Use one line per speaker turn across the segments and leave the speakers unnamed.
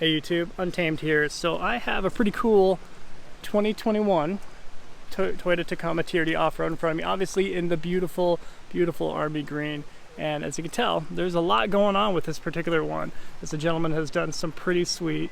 Hey YouTube, Untamed here. So I have a pretty cool 2021 Toyota Tacoma TRD off-road in front of me, obviously in the beautiful, beautiful army green. And as you can tell, there's a lot going on with this particular one, as the gentleman has done some pretty sweet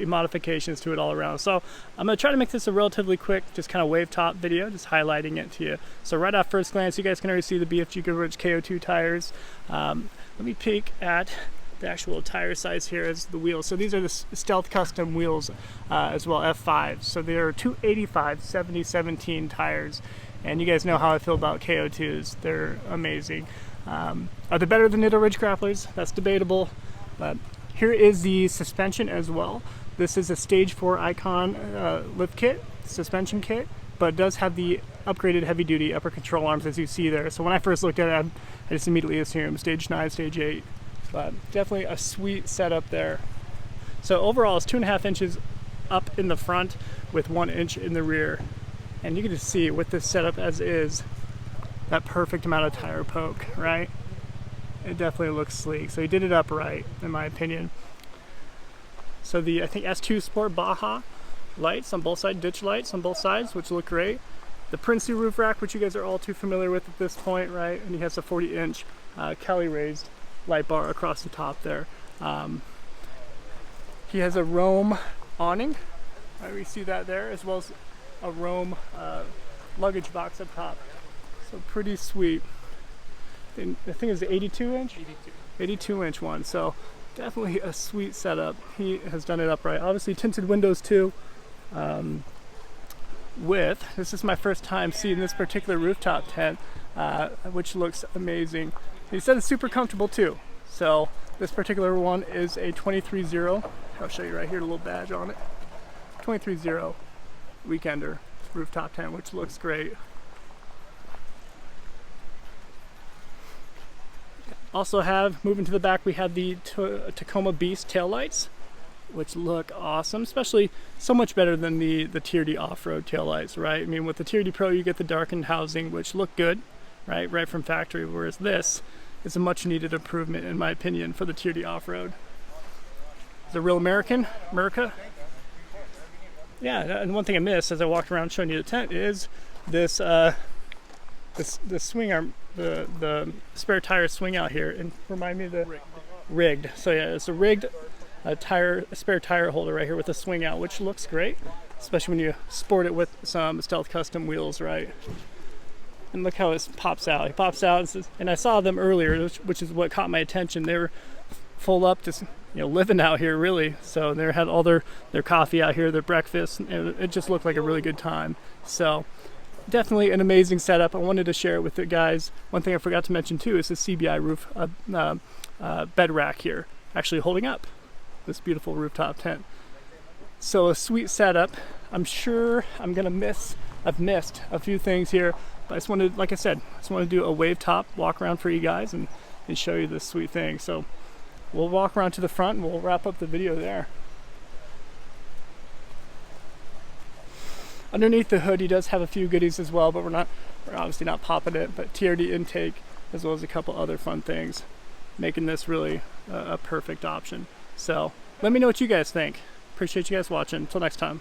modifications to it all around. So I'm going to try to make this a relatively quick, just kind of wave top video, just highlighting it to you. So right off first glance, you guys can already see the BFGoodrich KO2 tires. Let me peek at the actual tire size here as the wheels. So these are the Stealth Custom wheels as well, F5. So they are 285 70/17 tires. And you guys know how I feel about KO2s. They're amazing. Are they better than Nitto Ridge grapplers? That's debatable. But here is the suspension as well. This is a Stage 4 Icon lift kit, suspension kit, but it does have the upgraded heavy-duty upper control arms as you see there. So when I first looked at it, I just immediately assumed Stage 9, Stage 8. But definitely a sweet setup there. So overall, it's 2.5 inches up in the front with 1 inch in the rear. And you can just see with this setup as is, that perfect amount of tire poke, right? It definitely looks sleek. So he did it upright, in my opinion. So the, I think, S2 Sport Baja lights on both sides, ditch lights on both sides, which look great. The Prinsu roof rack, which you guys are all too familiar with at this point, right? And he has a 40-inch Cali-raised light bar across the top there. He has a Rome awning, right? We see that there, as well as a Rome luggage box up top. So pretty sweet. I think it's the 82-inch? 82-inch one. So definitely a sweet setup. He has done it upright. Obviously tinted windows too. This is my first time seeing this particular rooftop tent, which looks amazing. He said it's super comfortable too. So this particular one is a 23-0. I'll show you right here, a little badge on it. 23-0 Weekender rooftop tent, which looks great. Also have, moving to the back, we have the Tacoma Beast taillights, which look awesome, especially so much better than the TRD off-road taillights, right? I mean, with the TRD Pro, you get the darkened housing, which look good, right from factory, whereas this is a much needed improvement, in my opinion, for the TRD off-road. It's a real America. Yeah, and one thing I missed as I walked around showing you the tent is this the swing arm, the spare tire swing out here, and remind me of the rigged. So yeah, it's a rigged spare tire holder right here with a swing out, which looks great, especially when you sport it with some Stealth Custom wheels, right? And look how it pops out. It pops out, and I saw them earlier, which is what caught my attention. They were full up, just living out here really. So they had all their coffee out here, their breakfast, and it just looked like a really good time. So definitely an amazing setup. I wanted to share it with the guys. One thing I forgot to mention too is the CBI roof bed rack here, actually holding up this beautiful rooftop tent. So a sweet setup. I'm sure I've missed a few things here, but I just wanted, like I said, to do a wave top walk around for you guys and show you this sweet thing. So we'll walk around to the front and we'll wrap up the video there. Underneath the hood, he does have a few goodies as well, but we're obviously not popping it. But TRD intake, as well as a couple other fun things, making this really a perfect option. So let me know what you guys think. Appreciate you guys watching. Until next time.